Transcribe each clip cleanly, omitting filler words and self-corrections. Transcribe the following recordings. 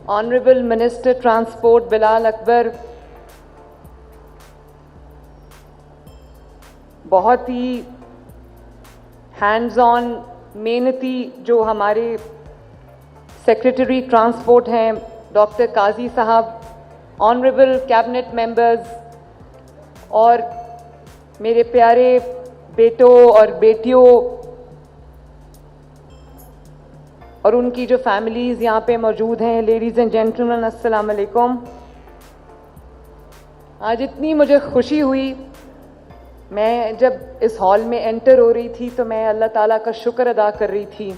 Honorable Minister Transport Bilal Akbar بہت ہی hands on محنتی جو ہمارے سیکریٹری ٹرانسپورٹ ہیں ڈاکٹر قاضی صاحب, آنریبل کیبنٹ ممبرز اور میرے پیارے بیٹوں اور بیٹیوں اور ان کی جو فیملیز یہاں پہ موجود ہیں, لیڈیز اینڈ جینٹلمین السلام علیکم. آج اتنی مجھے خوشی ہوئی, میں جب اس ہال میں انٹر ہو رہی تھی تو میں اللہ تعالیٰ کا شکر ادا کر رہی تھی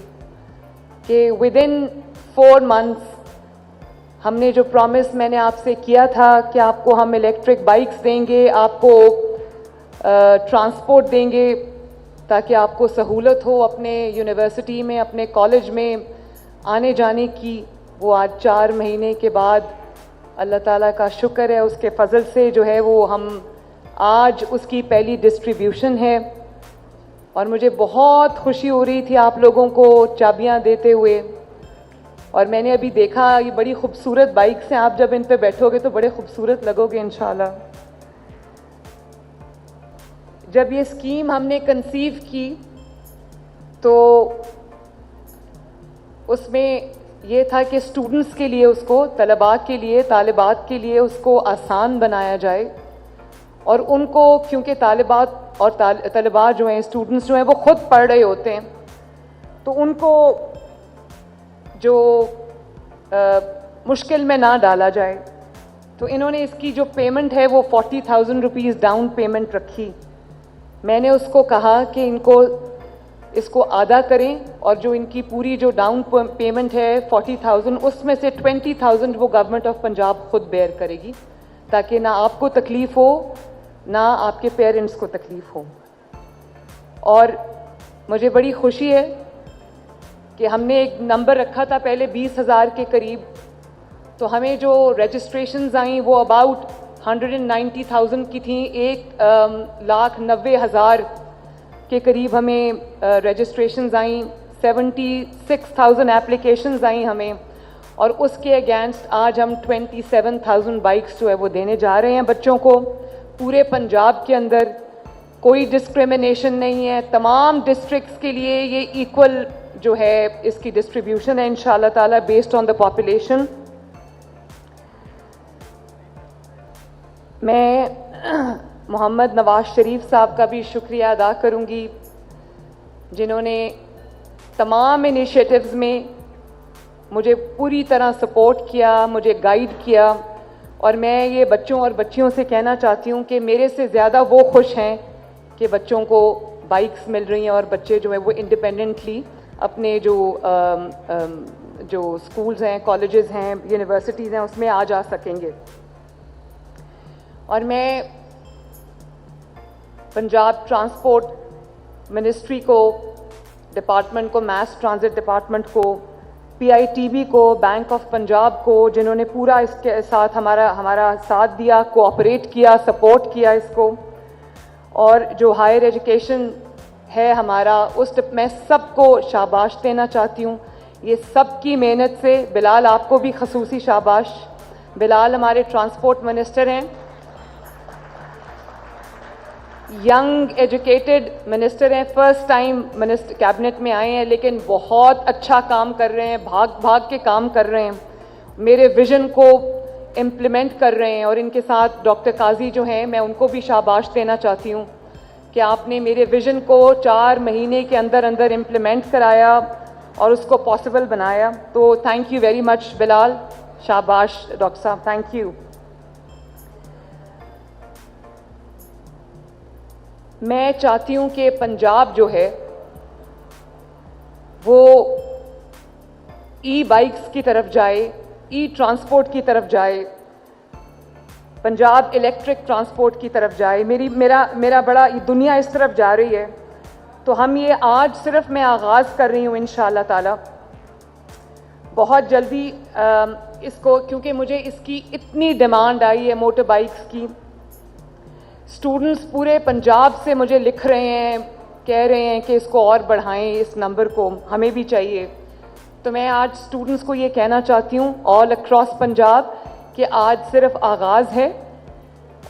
کہ ودن 4 months ہم نے جو پرومس میں نے آپ سے کیا تھا کہ آپ کو ہم الیکٹرک بائکس دیں گے, آپ کو ٹرانسپورٹ دیں گے تاکہ آپ کو سہولت ہو اپنے یونیورسٹی میں, اپنے کالج میں آنے جانے کی, وہ آج 4 مہینے کے بعد اللہ تعالیٰ کا شکر ہے, اس کے فضل سے جو ہے وہ ہم آج اس کی پہلی ڈسٹریبیوشن ہے. اور مجھے بہت خوشی ہو رہی تھی آپ لوگوں کو چابیاں دیتے ہوئے, اور میں نے ابھی دیکھا یہ بڑی خوبصورت بائکس ہیں, آپ جب ان پہ بیٹھو گے تو بڑے خوبصورت لگو گے انشاءاللہ. جب یہ اسکیم ہم نے کنسیو کی تو اس میں یہ تھا کہ اسٹوڈنٹس کے لیے, اس کو طلباء کے لیے, طالبات کے لیے اس کو آسان بنایا جائے, اور ان کو کیونکہ طالبات اور طلباء جو ہیں, اسٹوڈنٹس جو ہیں وہ خود پڑھ رہے ہوتے ہیں, تو ان کو جو مشکل میں نہ ڈالا جائے, تو انہوں نے اس کی جو پیمنٹ ہے وہ 40,000 روپیز ڈاؤن پیمنٹ رکھی. میں نے اس کو کہا کہ ان کو اس کو آدھا کریں, اور جو ان کی پوری جو ڈاؤن پیمنٹ ہے 40,000, اس میں سے 20,000 وہ گورنمنٹ آف پنجاب خود بیئر کرے گی, تاکہ نہ آپ کو تکلیف ہو نہ آپ کے پیرنٹس کو تکلیف ہو. اور مجھے بڑی خوشی ہے کہ ہم نے ایک نمبر رکھا تھا پہلے 20,000 کے قریب, تو ہمیں جو رجسٹریشنز آئیں وہ اباؤٹ 190,000 کی تھیں, 1,90,000 کے قریب ہمیں رجسٹریشنز آئیں, 76,000 اپلیکیشنز آئیں ہمیں, اور اس کے اگینسٹ آج ہم 27,000 بائکس جو ہے وہ دینے جا رہے ہیں بچوں کو پورے پنجاب کے اندر. کوئی ڈسکریمنیشن نہیں ہے, تمام ڈسٹرکٹس کے لیے یہ ایکول جو ہے اس کی ڈسٹریبیوشن ہے انشاءاللہ تعالیٰ بیسڈ آن دا پاپولیشن. میں محمد نواز شریف صاحب کا بھی شکریہ ادا کروں گی, جنہوں نے تمام انیشیٹوز میں مجھے پوری طرح سپورٹ کیا, مجھے گائیڈ کیا. اور میں یہ بچوں اور بچیوں سے کہنا چاہتی ہوں کہ میرے سے زیادہ وہ خوش ہیں کہ بچوں کو بائکس مل رہی ہیں, اور بچے جو ہیں وہ انڈیپینڈنٹلی اپنے جو اسکولز ہیں, کالجز ہیں, یونیورسٹیز ہیں, اس میں آ جا سکیں گے. اور میں پنجاب ٹرانسپورٹ منسٹری کو, ڈپارٹمنٹ کو, میس ٹرانزٹ ڈپارٹمنٹ کو, PITB کو, بینک آف پنجاب کو, جنہوں نے پورا اس کے ساتھ ہمارا ساتھ دیا, کوآپریٹ کیا, سپورٹ کیا اس کو, اور جو ہائر ایجوکیشن ہے ہمارا, میں سب کو شاباش دینا چاہتی ہوں. یہ سب کی محنت سے, بلال آپ کو بھی خصوصی شاباش, بلال ہمارے ٹرانسپورٹ منسٹر ہیں, ینگ ایجوکیٹڈ منسٹر ہیں, فرسٹ ٹائم کیبنٹ میں آئے ہیں, لیکن بہت اچھا کام کر رہے ہیں, بھاگ کے کام کر رہے ہیں, میرے ویژن کو امپلیمنٹ کر رہے ہیں. اور ان کے ساتھ ڈاکٹر قاضی جو ہیں, میں ان کو بھی شاباش دینا چاہتی ہوں کہ آپ نے میرے ویژن کو 4 مہینے کے اندر امپلیمنٹ کرایا اور اس کو پاسبل بنایا. تو تھینک یو ویری مچ بلال, شاباش ڈاکٹر صاحب, تھینک یو. میں چاہتی ہوں کہ پنجاب جو ہے وہ ای بائکس کی طرف جائے, ای ٹرانسپورٹ کی طرف جائے, پنجاب الیکٹرک ٹرانسپورٹ کی طرف جائے. میرا بڑا دنیا اس طرف جا رہی ہے, تو ہم یہ آج صرف میں آغاز کر رہی ہوں انشاءاللہ تعالی. بہت جلدی اس کو, کیونکہ مجھے اس کی اتنی ڈیمانڈ آئی ہے موٹر بائکس کی, اسٹوڈنٹس پورے پنجاب سے مجھے لکھ رہے ہیں, کہہ رہے ہیں کہ اس کو اور بڑھائیں, اس نمبر کو ہمیں بھی چاہیے. تو میں آج اسٹوڈنٹس کو یہ کہنا چاہتی ہوں آل اکراس پنجاب کہ آج صرف آغاز ہے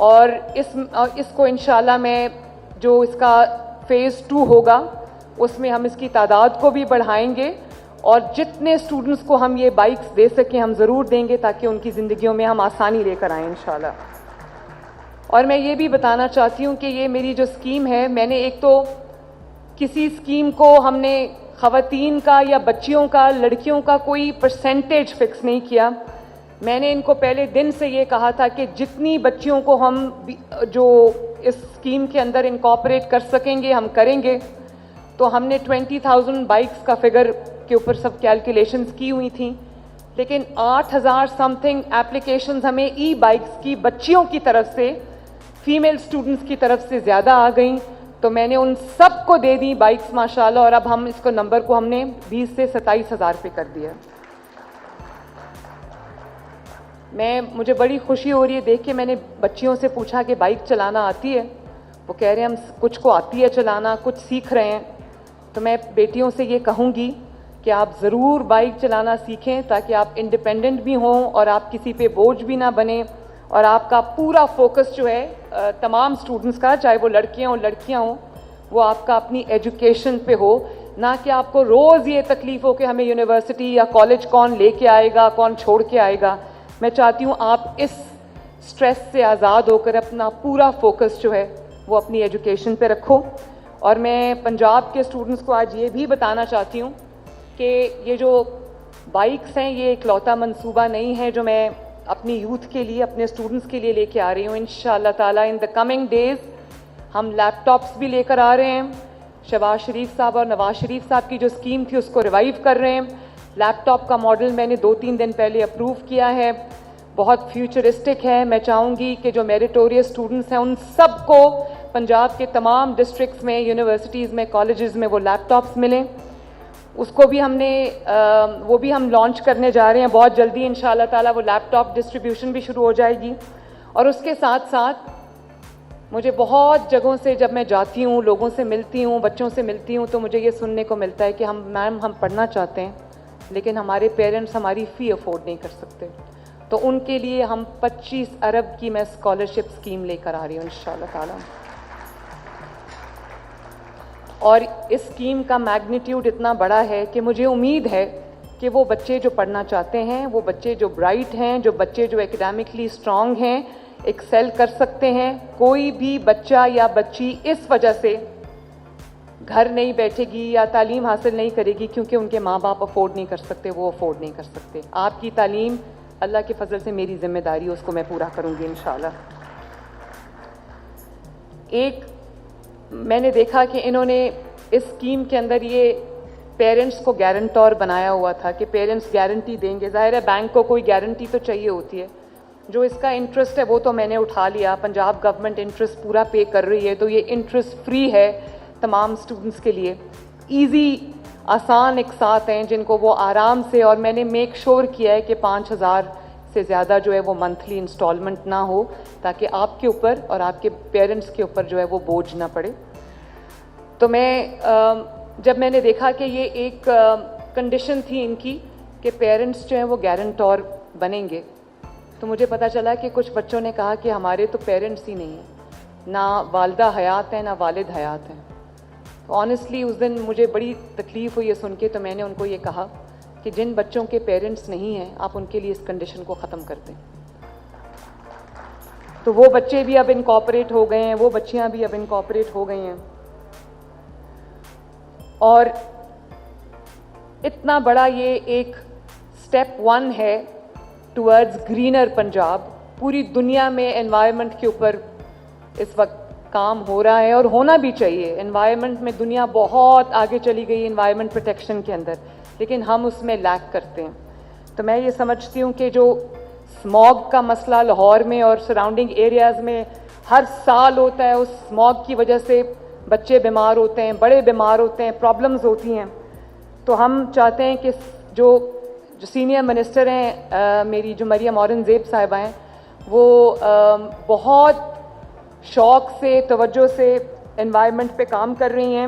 اور اس کو انشاءاللہ میں جو اس کا فیز 2 ہوگا اس میں ہم اس کی تعداد کو بھی بڑھائیں گے اور جتنے اسٹوڈنٹس کو ہم یہ بائکس دے سکیں ہم ضرور دیں گے تاکہ ان کی زندگیوں میں ہم آسانی لے کر آئیں انشاءاللہ. اور میں یہ بھی بتانا چاہتی ہوں کہ یہ میری جو اسکیم ہے میں نے ایک تو کسی اسکیم کو ہم نے خواتین کا یا بچیوں کا لڑکیوں کا کوئی پرسنٹیج فکس نہیں کیا. میں نے ان کو پہلے دن سے یہ کہا تھا کہ جتنی بچیوں کو ہم جو اس اسکیم کے اندر انکارپوریٹ کر سکیں گے ہم کریں گے. تو ہم نے 20,000 بائکس کا فگر کے اوپر سب کیلکولیشنز کی ہوئی تھیں لیکن 8,000 سم تھنگ ایپلیکیشنز ہمیں ای بائکس کی بچیوں کی طرف سے فیمیل اسٹوڈنٹس کی طرف سے زیادہ آ گئیں. تو میں نے ان سب کو دے دی بائکس ماشاءاللہ اور اب ہم اس کو نمبر کو ہم نے 20 سے 27,000 پہ کر دیا. مجھے بڑی خوشی ہو رہی ہے دیکھ کے. میں نے بچیوں سے پوچھا کہ بائک چلانا آتی ہے؟ وہ کہہ رہے ہیں ہم کچھ کو آتی ہے چلانا, کچھ سیکھ رہے ہیں. تو میں بیٹیوں سے یہ کہوں گی کہ آپ ضرور بائک چلانا سیکھیں تاکہ آپ انڈیپینڈنٹ بھی ہوں اور آپ کسی پہ بوجھ بھی نہ بنیں اور آپ کا پورا فوکس جو ہے تمام اسٹوڈنٹس کا, چاہے وہ لڑکیاں ہوں لڑکیاں ہوں, وہ آپ کا اپنی ایجوکیشن پہ ہو, نہ کہ آپ کو روز یہ تکلیف ہو کہ ہمیں یونیورسٹی یا کالج کون لے کے آئے گا کون چھوڑ کے آئے گا. میں چاہتی ہوں آپ اس سٹریس سے آزاد ہو کر اپنا پورا فوکس جو ہے وہ اپنی ایجوکیشن پہ رکھو. اور میں پنجاب کے اسٹوڈنٹس کو آج یہ بھی بتانا چاہتی ہوں کہ یہ جو بائکس ہیں یہ اکلوتا منصوبہ نہیں ہے جو میں اپنی یوتھ کے لیے اپنے اسٹوڈنٹس کے لیے لے کے آ رہی ہوں. انشاءاللہ تعالیٰ ان دا کمنگ ڈیز ہم لیپ ٹاپس بھی لے کر آ رہے ہیں. شہباز شریف صاحب اور نواز شریف صاحب کی جو اسکیم تھی اس کو ریوائیو کر رہے ہیں. لیپ ٹاپ کا ماڈل میں نے 2-3 دن پہلے اپروو کیا ہے, بہت فیوچرسٹک ہے. میں چاہوں گی کہ جو میریٹوریس اسٹوڈنٹس ہیں ان سب کو پنجاب کے تمام ڈسٹرکٹس میں یونیورسٹیز میں کالجز میں وہ لیپ ٹاپس ملیں. اس کو بھی ہم نے وہ بھی ہم لانچ کرنے جا رہے ہیں بہت جلدی انشاءاللہ تعالیٰ. وہ لیپ ٹاپ ڈسٹریبیوشن بھی شروع ہو جائے گی. اور اس کے ساتھ ساتھ مجھے بہت جگہوں سے جب میں جاتی ہوں لوگوں سے ملتی ہوں بچوں سے ملتی ہوں تو مجھے یہ سننے کو ملتا ہے کہ میم ہم پڑھنا چاہتے ہیں لیکن ہمارے پیرنٹس ہماری فی افورڈ نہیں کر سکتے. تو ان کے لیے ہم 25 ارب کی میں اسکالرشپ اسکیم لے کر آ رہی ہوں انشاءاللہ تعالیٰ. اور اس اسکیم کا میگنیٹیوڈ اتنا بڑا ہے کہ مجھے امید ہے کہ وہ بچے جو پڑھنا چاہتے ہیں, وہ بچے جو برائٹ ہیں, جو بچے جو اکیڈیمکلی اسٹرانگ ہیں, ایکسیل کر سکتے ہیں. کوئی بھی بچہ یا بچی اس وجہ سے گھر نہیں بیٹھے گی یا تعلیم حاصل نہیں کرے گی کیونکہ ان کے ماں باپ افورڈ نہیں کر سکتے, وہ افورڈ نہیں کر سکتے. آپ کی تعلیم اللہ کے فضل سے میری ذمہ داری ہے, اس کو میں پورا کروں گی انشاءاللہ. ایک میں نے دیکھا کہ انہوں نے اس اسکیم کے اندر یہ پیرنٹس کو گارنٹور بنایا ہوا تھا کہ پیرنٹس گارنٹی دیں گے. ظاہر ہے بینک کو کوئی گارنٹی تو چاہیے ہوتی ہے. جو اس کا انٹرسٹ ہے وہ تو میں نے اٹھا لیا, پنجاب گورنمنٹ انٹرسٹ پورا پے کر رہی ہے تو یہ انٹرسٹ فری ہے تمام اسٹوڈنٹس کے لیے. ایزی آسان اقساط ہیں جن کو وہ آرام سے, اور میں نے میک شور کیا ہے کہ 5,000 سے زیادہ جو ہے وہ منتھلی انسٹالمنٹ نہ ہو تاکہ آپ کے اوپر اور آپ کے پیرنٹس کے اوپر جو ہے وہ بوجھ نہ پڑے. تو جب میں نے دیکھا کہ یہ ایک کنڈیشن تھی ان کی کہ پیرنٹس جو ہیں وہ گارنٹور بنیں گے تو مجھے پتہ چلا کہ کچھ بچوں نے کہا کہ ہمارے تو پیرنٹس ہی نہیں ہیں, نہ والدہ حیات ہیں نہ والد حیات ہیں. تو آنیسٹلی اس دن مجھے بڑی تکلیف ہوئی یہ سن کے. تو میں نے ان کو یہ کہا کہ جن بچوں کے پیرنٹس نہیں ہیں آپ ان کے لیے اس کنڈیشن کو ختم کر دیں. تو وہ بچے بھی اب انکارپوریٹ ہو گئے ہیں, وہ بچیاں بھی اب انکارپوریٹ ہو گئی ہیں. اور اتنا بڑا یہ ایک سٹیپ 1 ہے ٹورڈز گرینر پنجاب. پوری دنیا میں انوائرمنٹ کے اوپر اس وقت کام ہو رہا ہے اور ہونا بھی چاہیے. انوائرمنٹ میں دنیا بہت آگے چلی گئی انوائرمنٹ پروٹیکشن کے اندر, لیکن ہم اس میں لیک کرتے ہیں. تو میں یہ سمجھتی ہوں کہ جو اسموگ کا مسئلہ لاہور میں اور سراؤنڈنگ ایریاز میں ہر سال ہوتا ہے, اس اسموگ کی وجہ سے بچے بیمار ہوتے ہیں, بڑے بیمار ہوتے ہیں, پرابلمز ہوتی ہیں. تو ہم چاہتے ہیں کہ جو سینئر منسٹر ہیں میری جو مریم اورنگزیب صاحبہ ہیں, وہ بہت شوق سے توجہ سے انوائرمنٹ پہ کام کر رہی ہیں.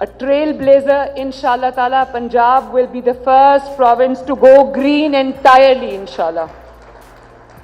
a trailblazer, inshallah ta'ala. Punjab will be the first province to go green entirely, inshallah.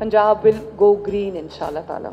Punjab will go green, inshallah ta'ala.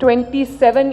27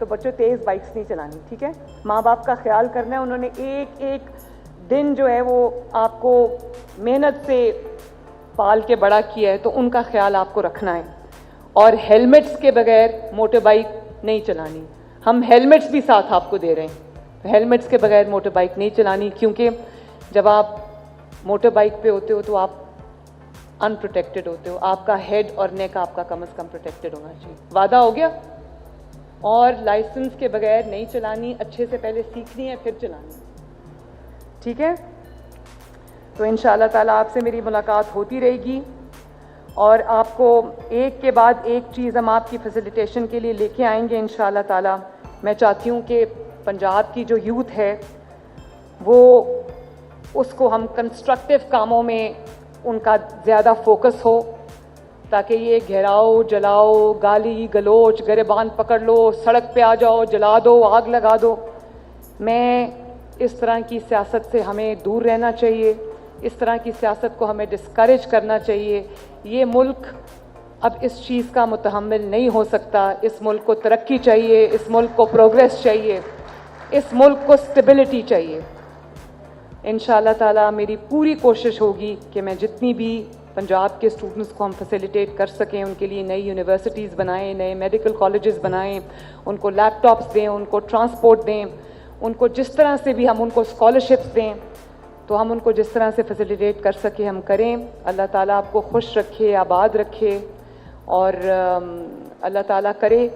تو بچوں تیز بائکس نہیں چلانی, ٹھیک ہے. ماں باپ کا خیال کرنا ہے, انہوں نے ایک ایک دن جو ہے وہ آپ کو محنت سے پال کے بڑا کیا ہے, تو ان کا خیال آپ کو رکھنا ہے. اور ہیلمٹس کے بغیر موٹر بائک نہیں چلانی. ہم ہیلمٹس بھی ساتھ آپ کو دے رہے ہیں, ہیلمٹس کے بغیر موٹر بائک نہیں چلانی, کیونکہ جب آپ موٹر بائک پہ ہوتے ہو تو آپ ان پروٹیکٹڈ ہوتے ہو. آپ کا ہیڈ اور نیک آپ کا کم از کم پروٹیکٹڈ ہونا چاہیے. وعدہ ہو گیا؟ اور لائسنس کے بغیر نہیں چلانی, اچھے سے پہلے سیکھنی ہے پھر چلانی, ٹھیک ہے. تو انشاءاللہ تعالیٰ آپ سے میری ملاقات ہوتی رہے گی, اور آپ کو ایک کے بعد ایک چیز ہم آپ کی فیسیلیٹیشن کے لیے لے کے آئیں گے انشاءاللہ تعالیٰ. میں چاہتی ہوں کہ پنجاب کی جو یوتھ ہے وہ اس کو ہم کنسٹرکٹیو کاموں میں ان کا زیادہ فوکس ہو, تاکہ یہ گھیراؤ, جلاؤ, گالی گلوچ, گریبان پکڑ لو, سڑک پہ آ جاؤ, جلا دو, آگ لگا دو, میں اس طرح کی سیاست سے ہمیں دور رہنا چاہیے. اس طرح کی سیاست کو ہمیں ڈسکریج کرنا چاہیے. یہ ملک اب اس چیز کا متحمل نہیں ہو سکتا. اس ملک کو ترقی چاہیے, اس ملک کو پروگریس چاہیے, اس ملک کو اسٹیبلٹی چاہیے. انشاءاللہ تعالیٰ میری پوری کوشش ہوگی کہ میں جتنی بھی پنجاب کے اسٹوڈنٹس کو ہم فیسیلیٹیٹ کر سکیں, ان کے لیے نئی یونیورسٹیز بنائیں, نئے میڈیکل کالجز بنائیں, ان کو لیپ ٹاپس دیں, ان کو ٹرانسپورٹ دیں, ان کو جس طرح سے بھی ہم ان کو اسکالرشپس دیں, تو ہم ان کو جس طرح سے فیسیلیٹیٹ کر سکیں ہم کریں. اللہ تعالیٰ آپ کو خوش رکھے, آباد رکھے, اور اللہ تعالیٰ کرے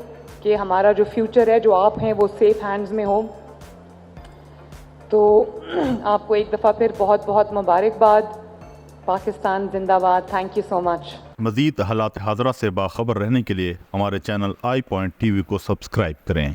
کہ ہمارا جو فیوچر ہے, جو آپ ہیں, وہ سیف ہینڈز میں ہو. تو آپ کو ایک دفعہ پھر بہت بہت مبارکباد. پاکستان زندہ باد. تھینک یو سو مچ. مزید حالات حاضرہ سے باخبر رہنے کے لیے ہمارے channel I point T V کو سبسکرائب کریں.